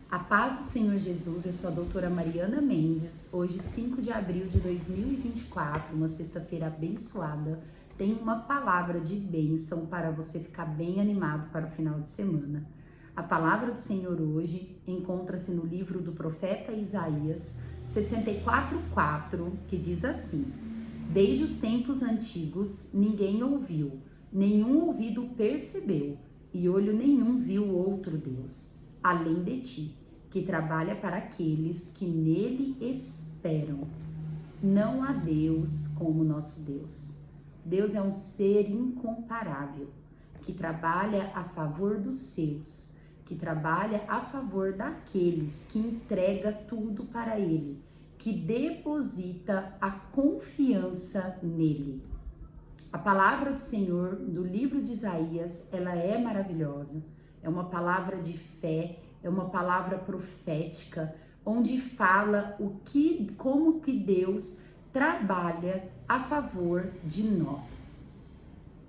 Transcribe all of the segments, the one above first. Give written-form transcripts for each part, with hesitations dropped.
A paz do Senhor Jesus, eu sou a doutora Mariana Mendes. Hoje, 5 de abril de 2024, uma sexta-feira abençoada, tem uma palavra de bênção para você ficar bem animado para o final de semana. A palavra do Senhor hoje encontra-se no livro do profeta Isaías 64:4, que diz assim: Desde os tempos antigos ninguém ouviu, nenhum ouvido percebeu, e olho nenhum viu outro Deus, além de ti, que trabalha para aqueles que nele esperam. Não há Deus como nosso Deus. Deus é um ser incomparável, que trabalha a favor dos seus, que trabalha a favor daqueles, que entrega tudo para ele, que deposita a confiança nele. A palavra do Senhor do livro de Isaías, ela é maravilhosa, é uma palavra de fé, é uma palavra profética, onde fala como que Deus trabalha a favor de nós.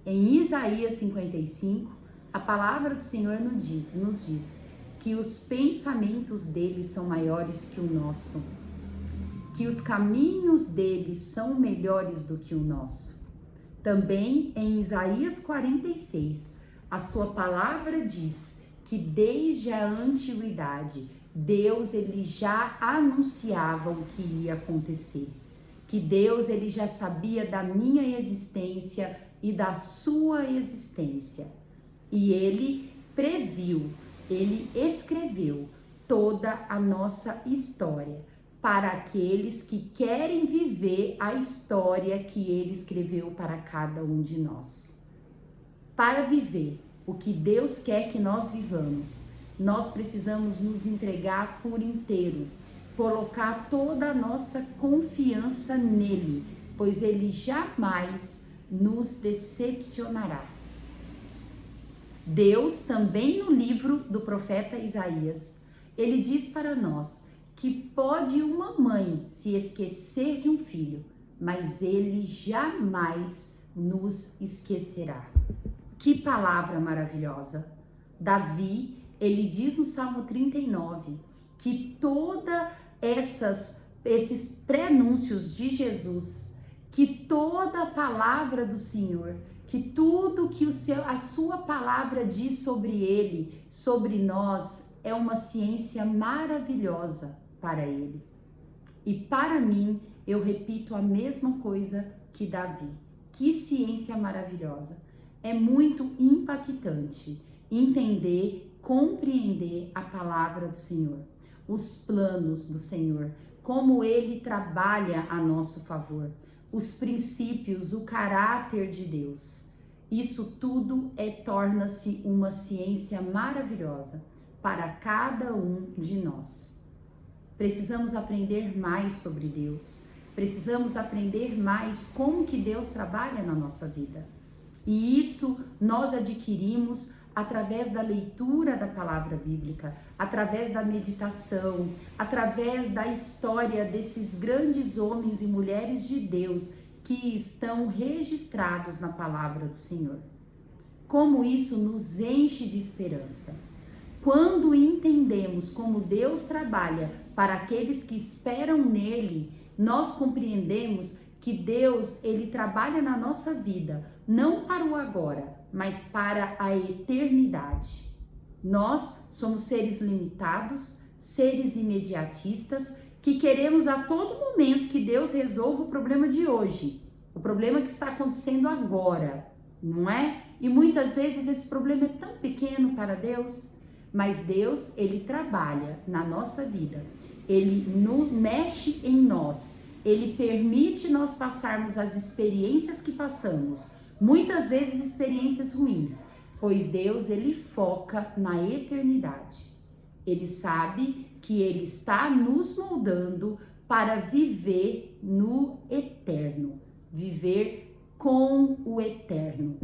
Em Isaías 55, a palavra do Senhor nos diz que os pensamentos dele são maiores que o nosso, que os caminhos dele são melhores do que o nosso. Também em Isaías 46, a sua palavra diz que desde a antiguidade, Deus ele já anunciava o que ia acontecer, que Deus ele já sabia da minha existência e da sua existência, e ele previu, ele escreveu toda a nossa história para aqueles que querem viver a história que ele escreveu para cada um de nós. Para viver o que Deus quer que nós vivamos, nós precisamos nos entregar por inteiro, colocar toda a nossa confiança nele, pois ele jamais nos decepcionará. Deus, também no livro do profeta Isaías, ele diz para nós que pode uma mãe se esquecer de um filho, mas ele jamais nos esquecerá. Que palavra maravilhosa! Davi, ele diz no Salmo 39 que toda esses prenúncios de Jesus, que toda a palavra do Senhor, que tudo que a sua palavra diz sobre ele, sobre nós, é uma ciência maravilhosa para ele. E para mim, eu repito a mesma coisa que Davi. Que ciência maravilhosa! É muito impactante entender, compreender a palavra do Senhor, os planos do Senhor, como ele trabalha a nosso favor, os princípios, o caráter de Deus. Isso tudo torna-se uma ciência maravilhosa para cada um de nós. Precisamos aprender mais sobre Deus, precisamos aprender mais como que Deus trabalha na nossa vida. E isso nós adquirimos através da leitura da palavra bíblica, através da meditação, através da história desses grandes homens e mulheres de Deus que estão registrados na palavra do Senhor. Como isso nos enche de esperança. Quando entendemos como Deus trabalha para aqueles que esperam nele, nós compreendemos que Deus, ele trabalha na nossa vida, não para o agora, mas para a eternidade. Nós somos seres limitados, seres imediatistas, que queremos a todo momento que Deus resolva o problema de hoje, o problema que está acontecendo agora, não é? E muitas vezes esse problema é tão pequeno para Deus, mas Deus, ele trabalha na nossa vida, ele mexe em nós, ele permite nós passarmos as experiências que passamos, muitas vezes experiências ruins, pois Deus, ele foca na eternidade. Ele sabe que ele está nos moldando para viver no eterno, viver com o eterno.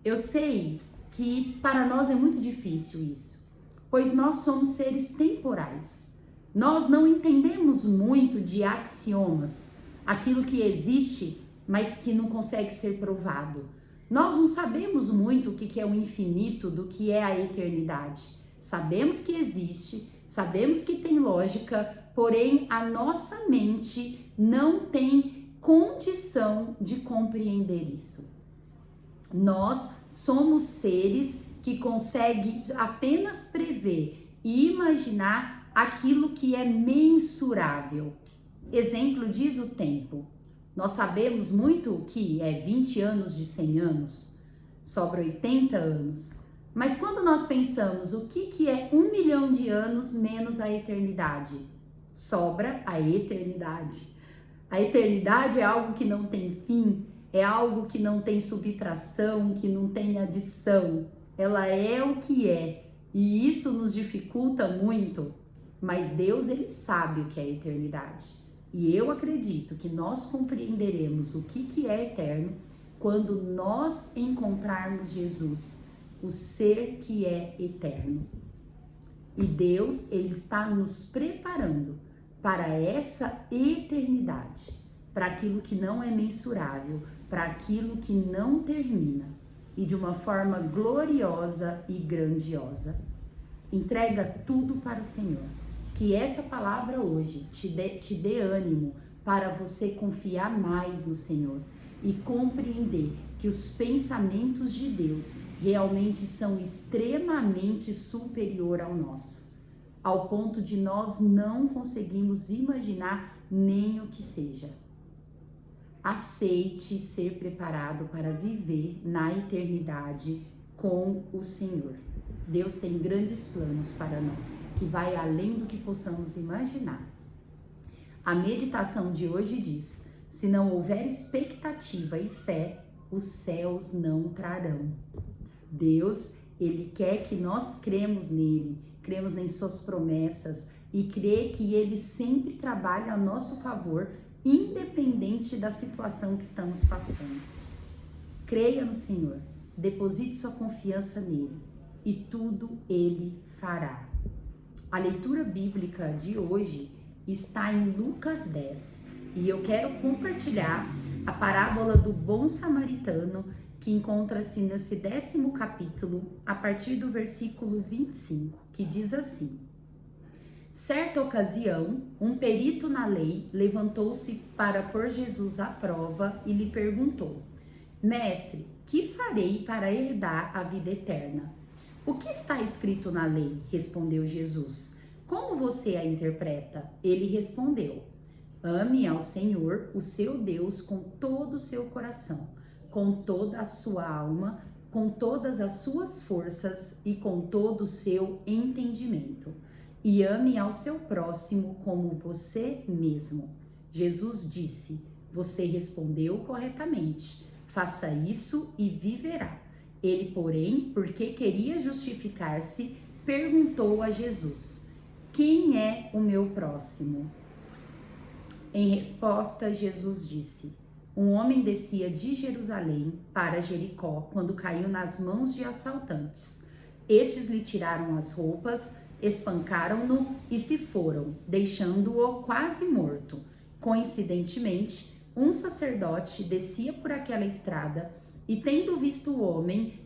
Eu sei que para nós é muito difícil isso, pois nós somos seres temporais. Nós não entendemos muito de axiomas, aquilo que existe, mas que não consegue ser provado. Nós não sabemos muito o que é o infinito, do que é a eternidade. Sabemos que existe, Sabemos que tem lógica, porém a nossa mente não tem condição de compreender isso. Nós somos seres que conseguem apenas prever e imaginar aquilo que é mensurável. Exemplo diz o tempo. Nós sabemos muito que é 20 anos de 100 anos, sobra 80 anos. Mas quando nós pensamos o que é 1 milhão de anos menos a eternidade, sobra a eternidade. A eternidade é algo que não tem fim, é algo que não tem subtração, que não tem adição. Ela é o que é, e isso nos dificulta muito, mas Deus, ele sabe o que é eternidade. E eu acredito que nós compreenderemos o que é eterno quando nós encontrarmos Jesus, o ser que é eterno. E Deus, ele está nos preparando para essa eternidade, para aquilo que não é mensurável, para aquilo que não termina, e de uma forma gloriosa e grandiosa. Entrega tudo para o Senhor. Que essa palavra hoje te dê ânimo para você confiar mais no Senhor e compreender que os pensamentos de Deus realmente são extremamente superior ao nosso, ao ponto de nós não conseguimos imaginar nem o que seja. Aceite ser preparado para viver na eternidade com o Senhor. Deus tem grandes planos para nós, que vai além do que possamos imaginar. A meditação de hoje diz: se não houver expectativa e fé, os céus não trarão. Deus, ele quer que nós cremos nele, cremos em suas promessas e crê que ele sempre trabalha a nosso favor, independente da situação que estamos passando. Creia no Senhor, deposite sua confiança nele e tudo ele fará. A leitura bíblica de hoje está em Lucas 10 e eu quero compartilhar a parábola do bom samaritano, que encontra-se nesse 10º capítulo, a partir do versículo 25, que diz assim: certa ocasião, um perito na lei levantou-se para pôr Jesus à prova e lhe perguntou: mestre, que farei para herdar a vida eterna? O que está escrito na lei? Respondeu Jesus. Como você a interpreta? Ele respondeu: ame ao Senhor, o seu Deus, com todo o seu coração, com toda a sua alma, com todas as suas forças e com todo o seu entendimento. E ame ao seu próximo como você mesmo. Jesus disse: você respondeu corretamente. Faça isso e viverá. Ele, porém, porque queria justificar-se, perguntou a Jesus: quem é o meu próximo? Em resposta, Jesus disse: um homem descia de Jerusalém para Jericó quando caiu nas mãos de assaltantes. Estes lhe tiraram as roupas, espancaram-no e se foram, deixando-o quase morto. Coincidentemente, um sacerdote descia por aquela estrada e, tendo visto o homem,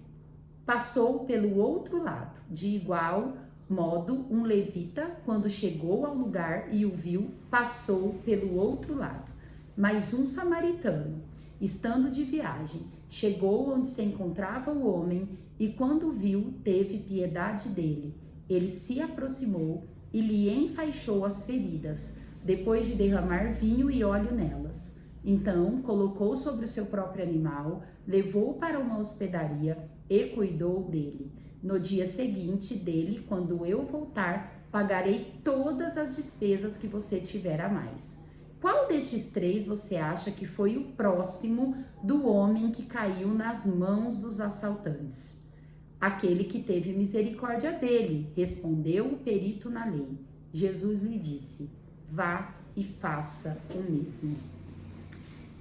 passou pelo outro lado. De igual modo, um levita, quando chegou ao lugar e o viu, passou pelo outro lado. Mas um samaritano, estando de viagem, chegou onde se encontrava o homem e, quando o viu, teve piedade dele. Ele se aproximou e lhe enfaixou as feridas, depois de derramar vinho e óleo nelas. Então, colocou sobre o seu próprio animal, levou-o para uma hospedaria e cuidou dele. No dia seguinte dele, quando eu voltar, pagarei todas as despesas que você tiver a mais. Qual destes três você acha que foi o próximo do homem que caiu nas mãos dos assaltantes? Aquele que teve misericórdia dele, respondeu o perito na lei. Jesus lhe disse: vá e faça o mesmo.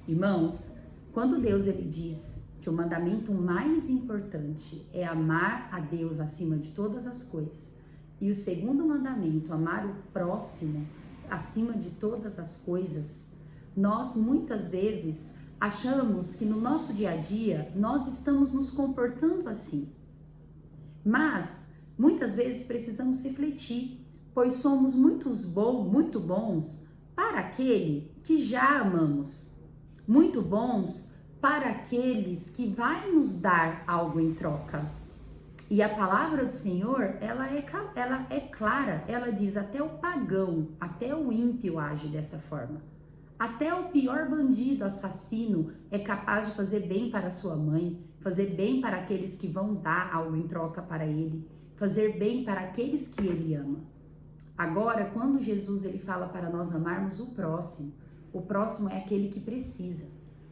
Irmãos, quando Deus ele diz que o mandamento mais importante é amar a Deus acima de todas as coisas, e o segundo mandamento, amar o próximo acima de todas as coisas, nós muitas vezes achamos que no nosso dia a dia nós estamos nos comportando assim. Mas muitas vezes precisamos refletir, pois somos muito bons para aquele que já amamos, muito bons para aqueles que vai nos dar algo em troca. E a palavra do Senhor, ela é clara, ela diz: até o pagão, até o ímpio age dessa forma. Até o pior bandido, assassino, é capaz de fazer bem para sua mãe, fazer bem para aqueles que vão dar algo em troca para ele, fazer bem para aqueles que ele ama. Agora, quando Jesus ele fala para nós amarmos o próximo é aquele que precisa.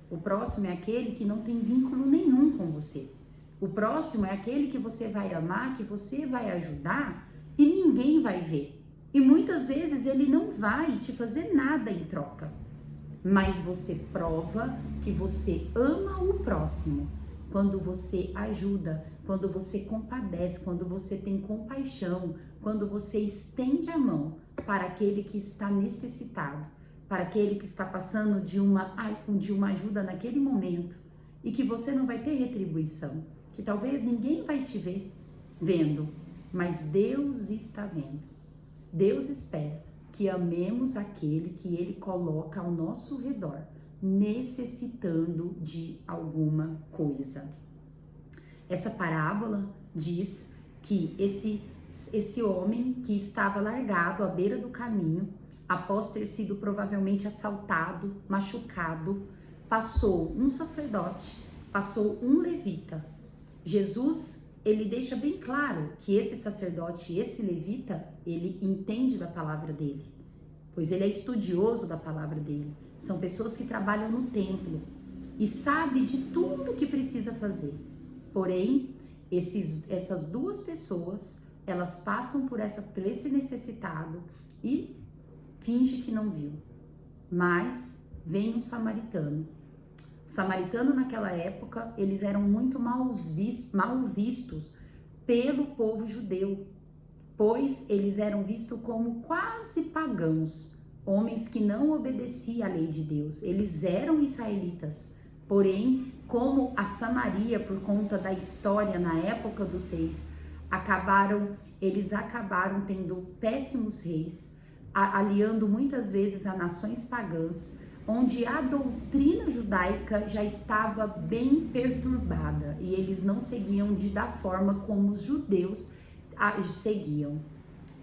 O próximo é aquele que não tem vínculo nenhum com você. O próximo é aquele que você vai amar, que você vai ajudar e ninguém vai ver. E muitas vezes ele não vai te fazer nada em troca. Mas você prova que você ama o próximo quando você ajuda, quando você compadece, quando você tem compaixão, quando você estende a mão para aquele que está necessitado, para aquele que está passando de uma ajuda naquele momento e que você não vai ter retribuição. Que talvez ninguém vai te ver vendo, mas Deus está vendo. Deus espera que amemos aquele que Ele coloca ao nosso redor, necessitando de alguma coisa. Essa parábola diz que esse homem que estava largado à beira do caminho, após ter sido provavelmente assaltado, machucado, passou um sacerdote, passou um levita. Jesus, ele deixa bem claro que esse sacerdote, esse levita, ele entende da palavra dele, pois ele é estudioso da palavra dele. São pessoas que trabalham no templo e sabe de tudo que precisa fazer. Porém, essas duas pessoas, elas passam por esse necessitado e finge que não viu. Mas vem um samaritano. O samaritano naquela época, eles eram muito mal vistos pelo povo judeu, pois eles eram vistos como quase pagãos, homens que não obedeciam à lei de Deus. Eles eram israelitas, porém, como a Samaria, por conta da história na época dos reis, eles acabaram tendo péssimos reis, aliando muitas vezes a nações pagãs, onde a doutrina judaica já estava bem perturbada e eles não seguiam da forma como os judeus seguiam.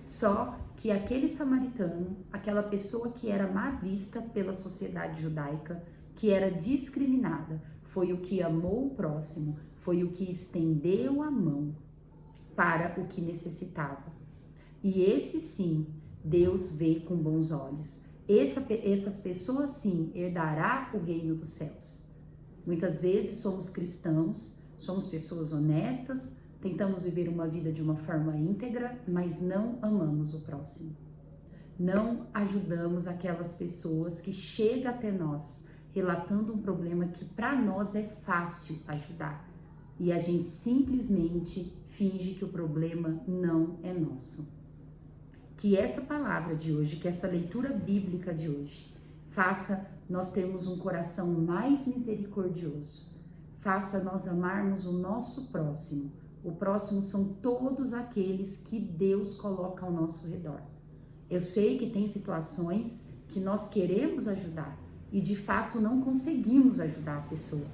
Só que aquele samaritano, aquela pessoa que era má vista pela sociedade judaica, que era discriminada, foi o que amou o próximo, foi o que estendeu a mão para o que necessitava. E esse sim, Deus vê com bons olhos. Essas pessoas sim herdará o reino dos céus. Muitas vezes somos cristãos, somos pessoas honestas, tentamos viver uma vida de uma forma íntegra, mas não amamos o próximo. Não ajudamos aquelas pessoas que chegam até nós relatando um problema que para nós é fácil ajudar. E a gente simplesmente finge que o problema não é nosso. Que essa palavra de hoje, que essa leitura bíblica de hoje, faça nós termos um coração mais misericordioso, faça nós amarmos o nosso próximo. O próximo são todos aqueles que Deus coloca ao nosso redor. Eu sei que tem situações que nós queremos ajudar e de fato não conseguimos ajudar a pessoa.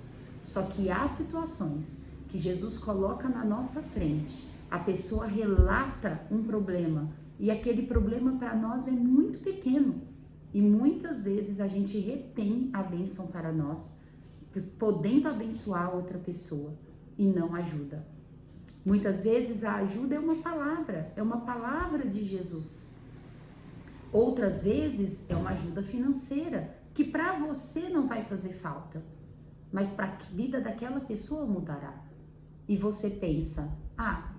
Só que há situações que Jesus coloca na nossa frente, a pessoa relata um problema, e aquele problema para nós é muito pequeno. E muitas vezes a gente retém a bênção para nós, podendo abençoar outra pessoa e não ajuda. Muitas vezes a ajuda é uma palavra de Jesus. Outras vezes é uma ajuda financeira, que para você não vai fazer falta, mas para a vida daquela pessoa mudará. E você pensa,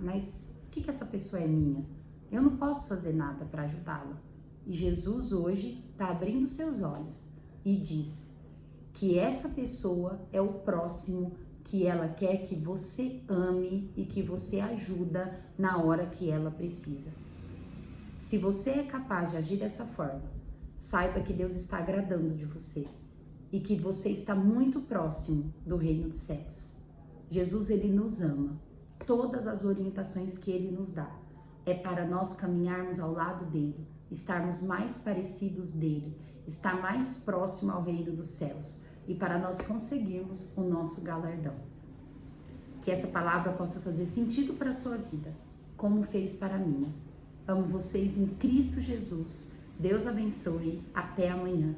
mas o que essa pessoa é minha? Eu não posso fazer nada para ajudá-la. E Jesus hoje está abrindo seus olhos e diz que essa pessoa é o próximo que ela quer que você ame e que você ajuda na hora que ela precisa. Se você é capaz de agir dessa forma, saiba que Deus está agradando de você e que você está muito próximo do reino dos céus. Jesus, ele nos ama. Todas as orientações que ele nos dá, é para nós caminharmos ao lado dele, estarmos mais parecidos dele, estar mais próximo ao reino dos céus e para nós conseguirmos o nosso galardão. Que essa palavra possa fazer sentido para a sua vida, como fez para mim. Amo vocês em Cristo Jesus. Deus abençoe. Até amanhã.